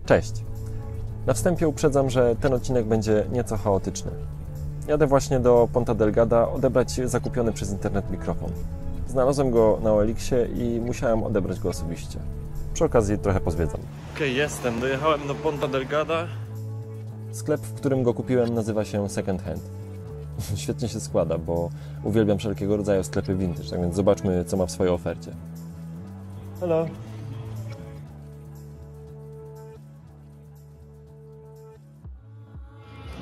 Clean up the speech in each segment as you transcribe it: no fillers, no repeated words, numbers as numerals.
Cześć! Na wstępie uprzedzam, że ten odcinek będzie nieco chaotyczny. Jadę właśnie do Ponta Delgada odebrać zakupiony przez internet mikrofon. Znalazłem go na OLX-ie i musiałem odebrać go osobiście. Przy okazji trochę pozwiedzam. Okej, jestem. Dojechałem do Ponta Delgada. Sklep, w którym go kupiłem, nazywa się Second Hand. Świetnie się składa, bo uwielbiam wszelkiego rodzaju sklepy vintage, tak więc zobaczmy, co ma w swojej ofercie. Hello.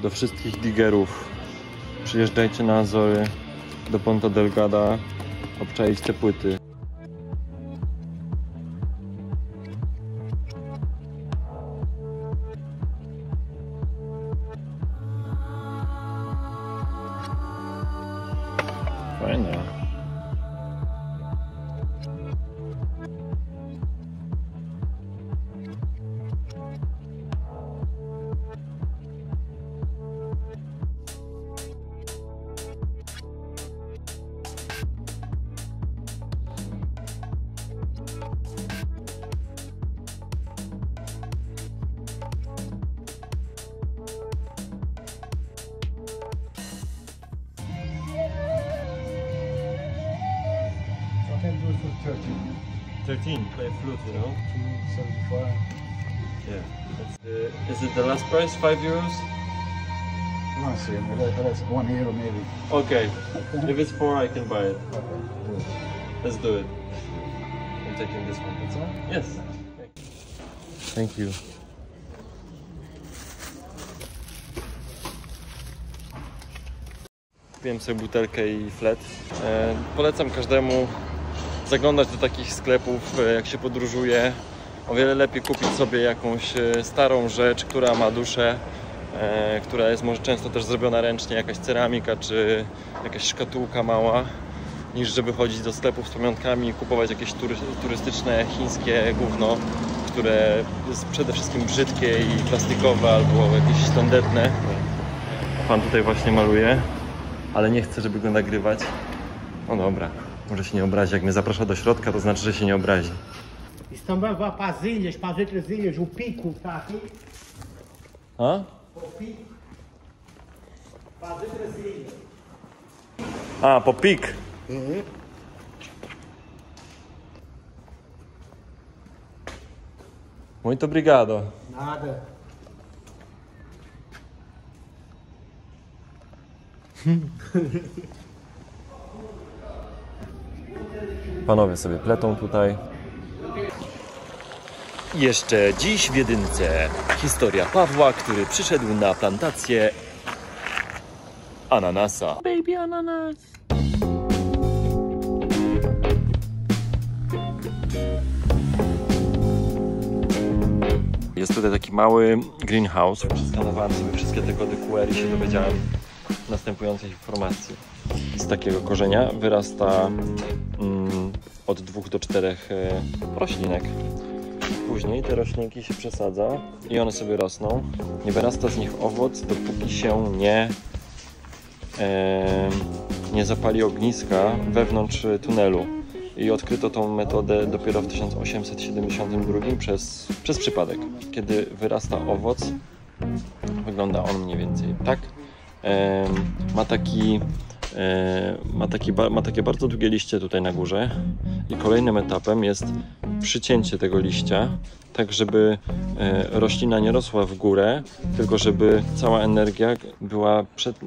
Do wszystkich diggerów, przyjeżdżajcie na Azory, do Ponta Delgada, obczaić te płyty. Fajne. I can do it for 13. 13, play flute, you know? 275. Yeah. Is it the last price, 5 euros? No, see, that's €1 maybe. Okay, if it's 4 I can buy it. Let's do it. I'm taking this one. That's all? Yes. Thank you. Kupiłem sobie butelkę i flet. Polecam każdemu zaglądać do takich sklepów, jak się podróżuje. O wiele lepiej kupić sobie jakąś starą rzecz, która ma duszę, która jest może często też zrobiona ręcznie, jakaś ceramika czy jakaś szkatułka mała, niż żeby chodzić do sklepów z pamiątkami i kupować jakieś turystyczne chińskie gówno, które jest przede wszystkim brzydkie i plastikowe albo jakieś tandetne. Pan tutaj właśnie maluje, ale nie chcę, żeby go nagrywać. No dobra, może się nie obrazi. Jak mnie zaprasza do środka, to znaczy, że się nie obrazi. Estamos para as ilhas, para as outras ilhas. O pico está aqui. A? O pico. Para as outras ilhas. A, po pik. Muito obrigado. Nada. Panowie sobie pletą tutaj. Jeszcze dziś w jedynce historia Pawła, który przyszedł na plantację ananasa. Baby ananas. Jest tutaj taki mały greenhouse. Przeskanowałem sobie wszystkie te kody QR i się dowiedziałem następujących informacji. Z takiego korzenia wyrasta od 2 do 4 roślinek. Później te roślinki się przesadza i one sobie rosną. Nie wyrasta z nich owoc, dopóki się nie zapali ogniska wewnątrz tunelu. I odkryto tą metodę dopiero w 1872 przez przypadek. Kiedy wyrasta owoc, wygląda on mniej więcej tak. Ma takie bardzo długie liście tutaj na górze i kolejnym etapem jest przycięcie tego liścia, tak żeby roślina nie rosła w górę, tylko żeby cała energia była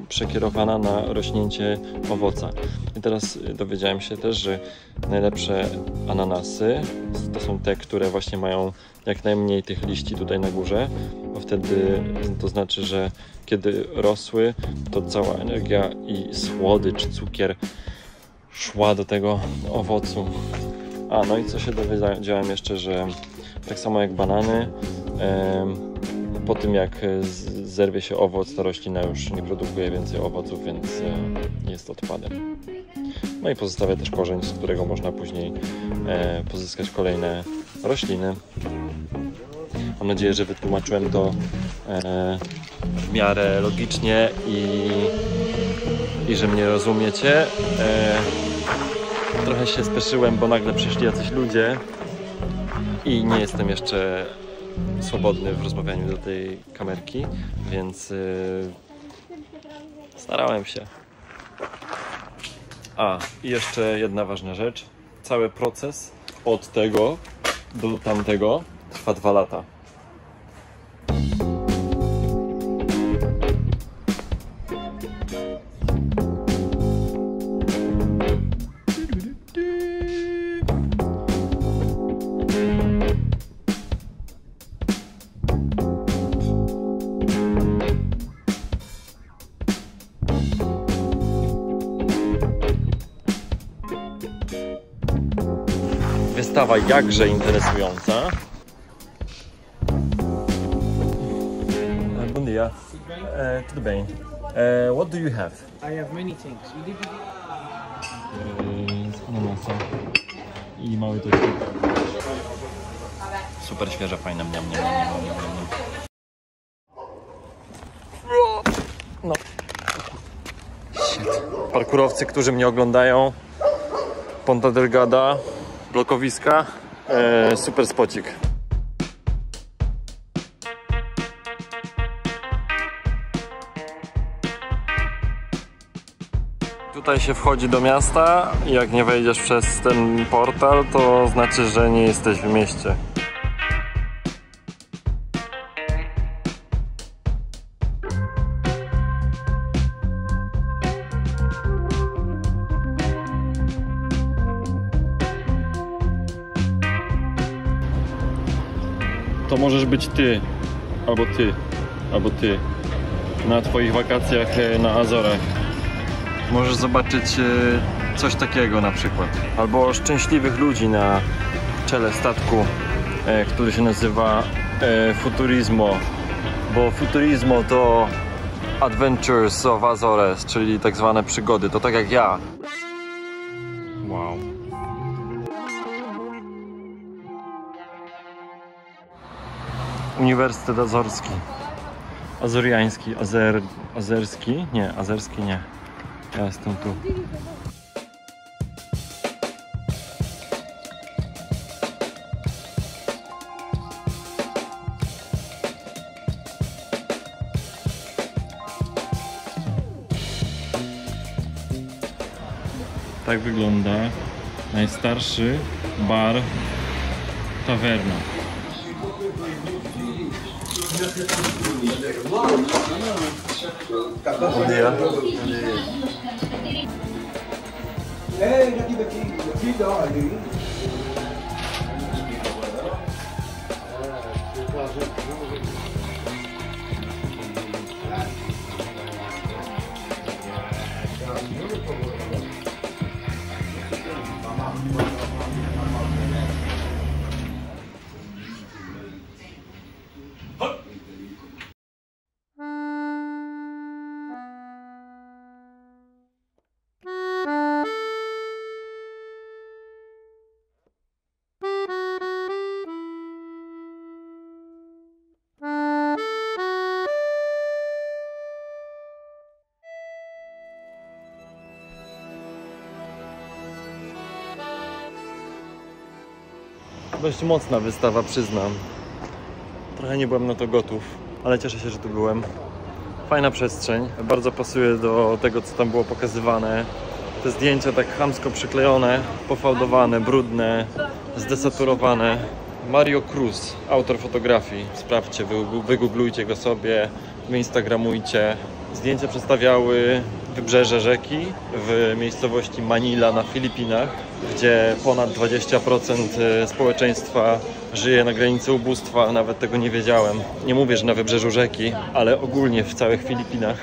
przekierowana na rośnięcie owoca. I teraz dowiedziałem się też, że najlepsze ananasy to są te, które właśnie mają jak najmniej tych liści tutaj na górze, bo wtedy to znaczy, że kiedy rosły, to cała energia i słodycz, cukier szła do tego owocu. A, no i co się dowiedziałem jeszcze, że tak samo jak banany, po tym jak zerwie się owoc, ta roślina już nie produkuje więcej owoców, więc jest odpadem. No i pozostawia też korzeń, z którego można później pozyskać kolejne rośliny. Mam nadzieję, że wytłumaczyłem to w miarę logicznie i że mnie rozumiecie. Trochę się spieszyłem, bo nagle przyszli jacyś ludzie i nie jestem jeszcze swobodny w rozmawianiu do tej kamerki, więc starałem się. A, i jeszcze jedna ważna rzecz. Cały proces od tego do tamtego trwa 2 lata. Wystawa jakże interesująca. Bom dia. Tudo bem. What do you have? I have many things. Z ananasa i mały tościk. Super świeże, fajne, mniam. No. Shit. Parkurowcy, którzy mnie oglądają. Ponta Delgada, blokowiska, super spocik. Tutaj się wchodzi do miasta i jak nie wejdziesz przez ten portal, to znaczy, że nie jesteś w mieście. To możesz być ty, albo ty na twoich wakacjach na Azorach. Możesz zobaczyć coś takiego na przykład. Albo szczęśliwych ludzi na czele statku, który się nazywa Futurismo. Bo Futurismo to Adventures of Azores, czyli tak zwane przygody. To tak jak ja. Wow. Uniwersytet Azorski. Azoriański, azerski? Nie, azerski nie. Ja jestem tu. Tak wygląda najstarszy bar tawerna. Bom dia. Dość mocna wystawa, przyznam. Trochę nie byłem na to gotów, ale cieszę się, że tu byłem. Fajna przestrzeń, bardzo pasuje do tego, co tam było pokazywane. Te zdjęcia tak chamsko przyklejone, pofałdowane, brudne, zdesaturowane. Mario Cruz, autor fotografii. Sprawdźcie, wygooglujcie go sobie, wyinstagramujcie. Zdjęcia przedstawiały wybrzeże rzeki w miejscowości Manila na Filipinach, gdzie ponad 20% społeczeństwa żyje na granicy ubóstwa. Nawet tego nie wiedziałem. Nie mówię, że na wybrzeżu rzeki, ale ogólnie w całych Filipinach.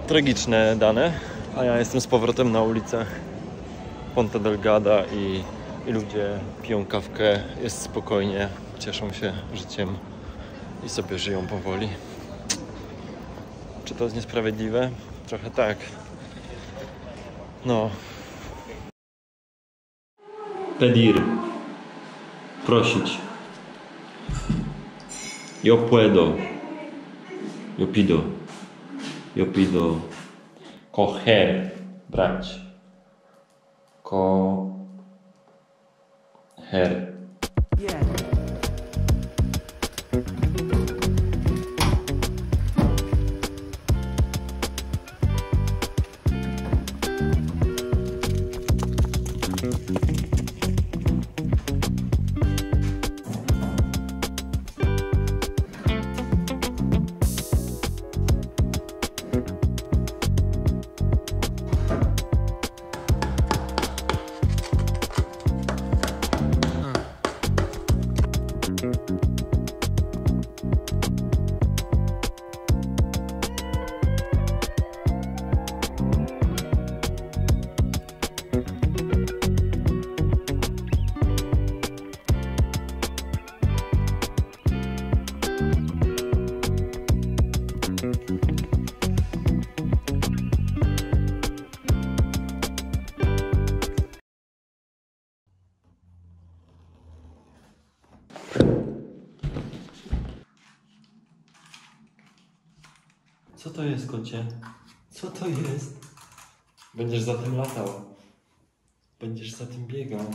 Tragiczne dane, a ja jestem z powrotem na ulicach Ponta Delgada i ludzie piją kawkę, jest spokojnie, cieszą się życiem i sobie żyją powoli. Czy to jest niesprawiedliwe? Trochę tak. No. Pedir. Prosić. Yo puedo. Yo pido. Yo pido. Coger. Brać. Coger. Co to jest, kocie? Co to jest? Będziesz za tym latał. Będziesz za tym biegał.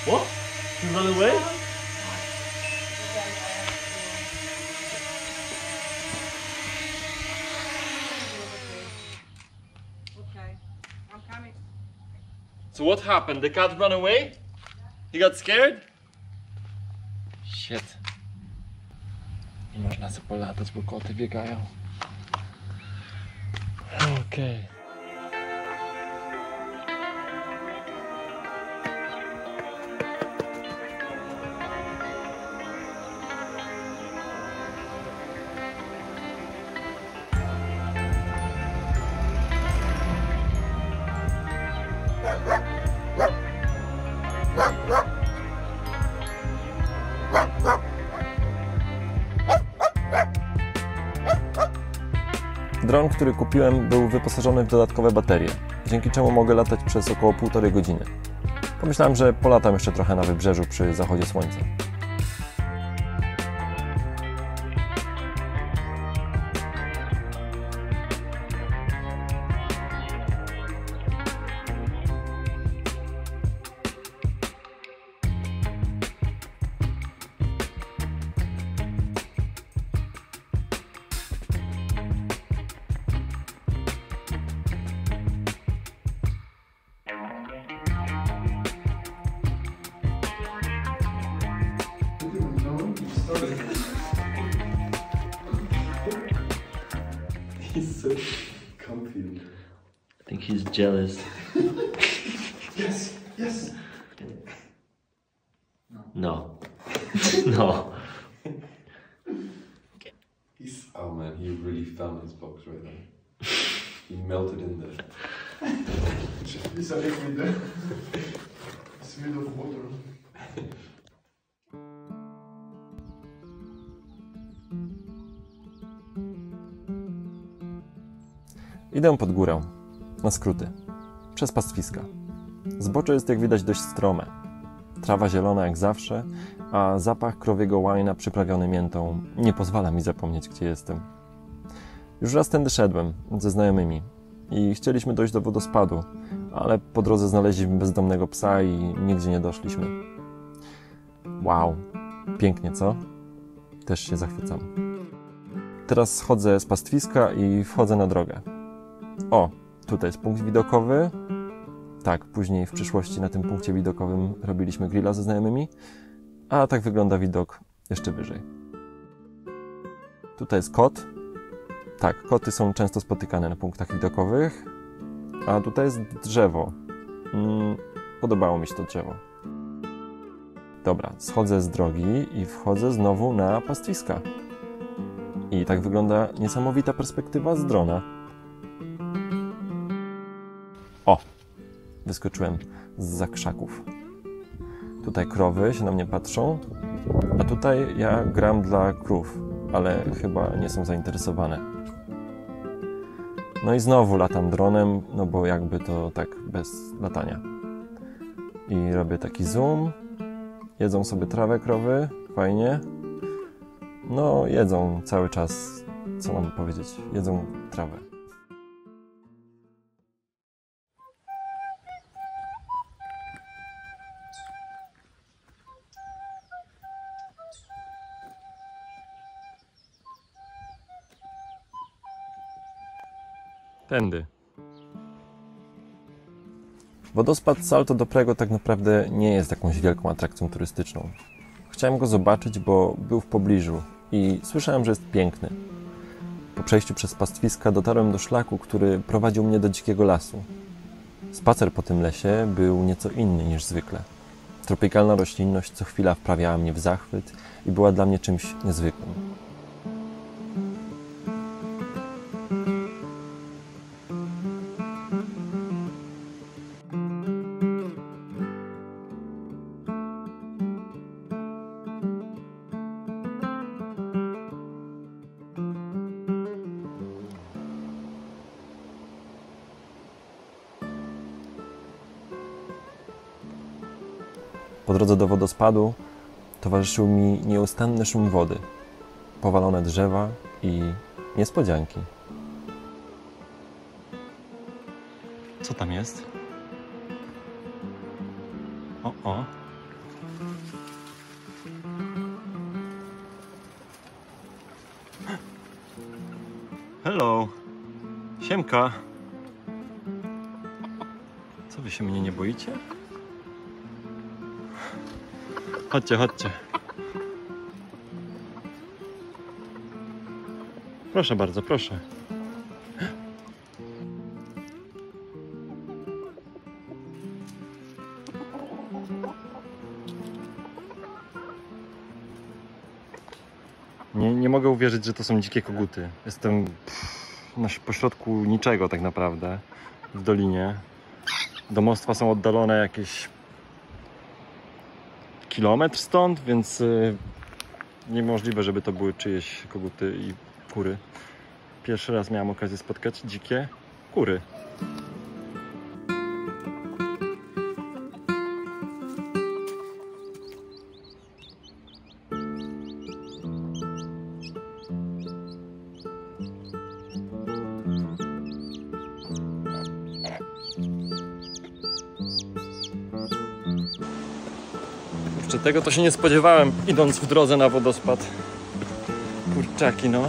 What? You run away? Okay, I'm coming. So what happened? The cat ran away? He got scared? Shit. Nie można sobie polatać, bo koty biegają. Okej. Dron, który kupiłem, był wyposażony w dodatkowe baterie, dzięki czemu mogę latać przez około 1,5 godziny. Pomyślałem, że polatam jeszcze trochę na wybrzeżu przy zachodzie słońca. He's so comfy. I think he's jealous. Yes, yes. No. No. Oh man, he really found his box right there. He melted in there. It's a liquid. It's made of water. Idę pod górę, na skróty, przez pastwiska. Zbocze jest, jak widać, dość strome. Trawa zielona jak zawsze, a zapach krowiego łajna przyprawiony miętą nie pozwala mi zapomnieć, gdzie jestem. Już raz tędy szedłem ze znajomymi i chcieliśmy dojść do wodospadu, ale po drodze znaleźliśmy bezdomnego psa i nigdzie nie doszliśmy. Wow, pięknie, co? Też się zachwycam. Teraz schodzę z pastwiska i wchodzę na drogę. O, tutaj jest punkt widokowy. Tak, później w przyszłości na tym punkcie widokowym robiliśmy grilla ze znajomymi, a tak wygląda widok jeszcze wyżej. Tutaj jest kot. Tak, koty są często spotykane na punktach widokowych, a tutaj jest drzewo. Podobało mi się to drzewo. Dobra, schodzę z drogi i wchodzę znowu na pastwiska. I tak wygląda niesamowita perspektywa z drona. O! Wyskoczyłem zza krzaków. Tutaj krowy się na mnie patrzą, a tutaj ja gram dla krów, ale chyba nie są zainteresowane. No i znowu latam dronem, no bo jakby to tak bez latania. I robię taki zoom, jedzą sobie trawę krowy, fajnie. No jedzą cały czas, co mam powiedzieć, jedzą trawę. Tędy. Wodospad Salto do Prego tak naprawdę nie jest jakąś wielką atrakcją turystyczną. Chciałem go zobaczyć, bo był w pobliżu i słyszałem, że jest piękny. Po przejściu przez pastwiska dotarłem do szlaku, który prowadził mnie do dzikiego lasu. Spacer po tym lesie był nieco inny niż zwykle. Tropikalna roślinność co chwila wprawiała mnie w zachwyt i była dla mnie czymś niezwykłym. Po drodze do wodospadu towarzyszył mi nieustanny szum wody, powalone drzewa i niespodzianki. Co tam jest? O. Hello. Siemka. Co, wy się mnie nie boicie? Chodźcie, chodźcie. Proszę bardzo, proszę. Nie mogę uwierzyć, że to są dzikie koguty. Jestem pośrodku niczego tak naprawdę, w dolinie. Domostwa są oddalone jakieś kilometr stąd, więc niemożliwe, żeby to były czyjeś koguty i kury. Pierwszy raz miałem okazję spotkać dzikie kury. Tego to się nie spodziewałem, idąc w drodze na wodospad. Kurczaki, no.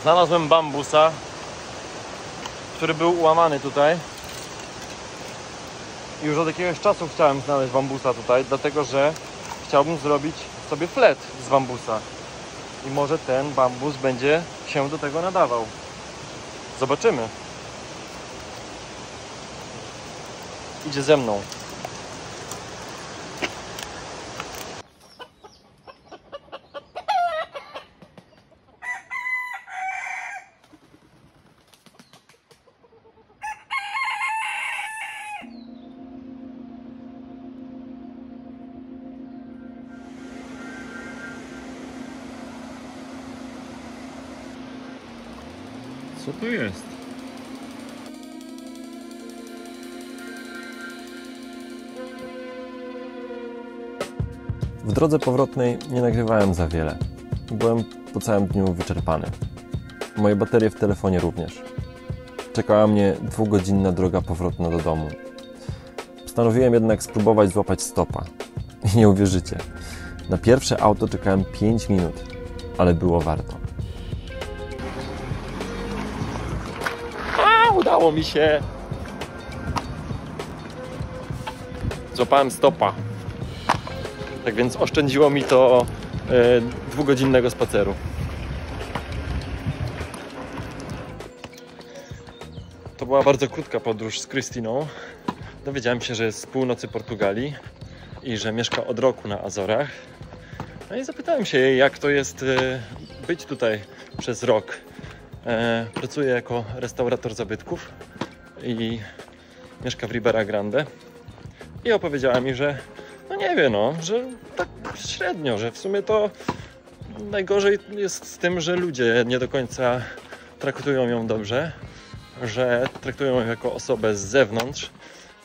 Znalazłem bambusa, który był ułamany tutaj. Już od jakiegoś czasu chciałem znaleźć bambusa tutaj, dlatego że chciałbym zrobić sobie flet z bambusa. I może ten bambus będzie się do tego nadawał. Zobaczymy. Idzie ze mną. Co to jest? W drodze powrotnej nie nagrywałem za wiele. Byłem po całym dniu wyczerpany. Moje baterie w telefonie również. Czekała mnie 2-godzinna droga powrotna do domu. Postanowiłem jednak spróbować złapać stopa. I nie uwierzycie, na pierwsze auto czekałem 5 minut, ale było warto. Udało mi się! Złapałem stopa. Tak więc oszczędziło mi to 2-godzinnego spaceru. To była bardzo krótka podróż z Krystyną. Dowiedziałem się, że jest z północy Portugalii i że mieszka od roku na Azorach. No i zapytałem się jej, jak to jest być tutaj przez rok. Pracuje jako restaurator zabytków i mieszka w Ribeira Grande. I opowiedziała mi, że no nie wie, no, że tak średnio, że w sumie to najgorzej jest z tym, że ludzie nie do końca traktują ją dobrze, że traktują ją jako osobę z zewnątrz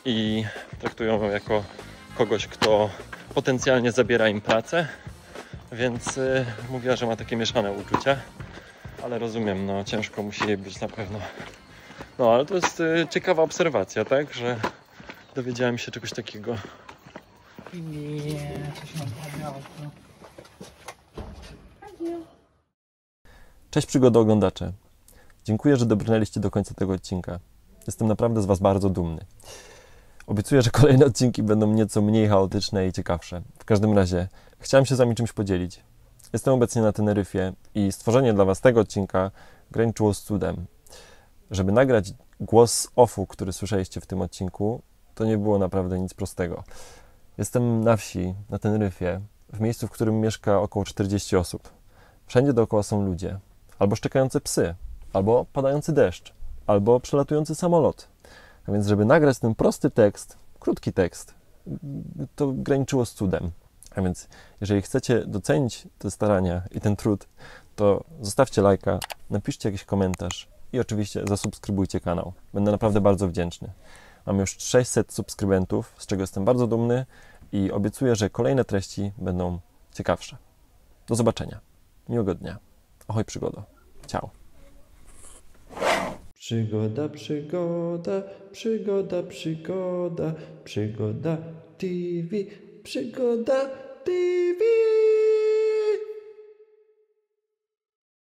i traktują ją jako kogoś, kto potencjalnie zabiera im pracę, więc mówiła, że ma takie mieszane uczucia, ale rozumiem, no ciężko musi jej być na pewno. No ale to jest ciekawa obserwacja, tak, że dowiedziałem się czegoś takiego. Cześć przygodoglądacze. Dziękuję, że dobrnęliście do końca tego odcinka. Jestem naprawdę z Was bardzo dumny. Obiecuję, że kolejne odcinki będą nieco mniej chaotyczne i ciekawsze. W każdym razie chciałem się z Wami czymś podzielić. Jestem obecnie na Teneryfie i stworzenie dla Was tego odcinka graniczyło z cudem. Żeby nagrać głos offu, który słyszeliście w tym odcinku, to nie było naprawdę nic prostego. Jestem na wsi, na Teneryfie, w miejscu, w którym mieszka około 40 osób. Wszędzie dookoła są ludzie. Albo szczekające psy, albo padający deszcz, albo przelatujący samolot. A więc, żeby nagrać ten prosty tekst, krótki tekst, to graniczyło z cudem. A więc, jeżeli chcecie docenić te starania i ten trud, to zostawcie lajka, napiszcie jakiś komentarz i oczywiście zasubskrybujcie kanał. Będę naprawdę bardzo wdzięczny. Mam już 600 subskrybentów, z czego jestem bardzo dumny i obiecuję, że kolejne treści będą ciekawsze. Do zobaczenia. Miłego dnia. Ahoj przygodo. Ciao. Przygoda, przygoda, przygoda, przygoda, przygoda TV, przygoda TV.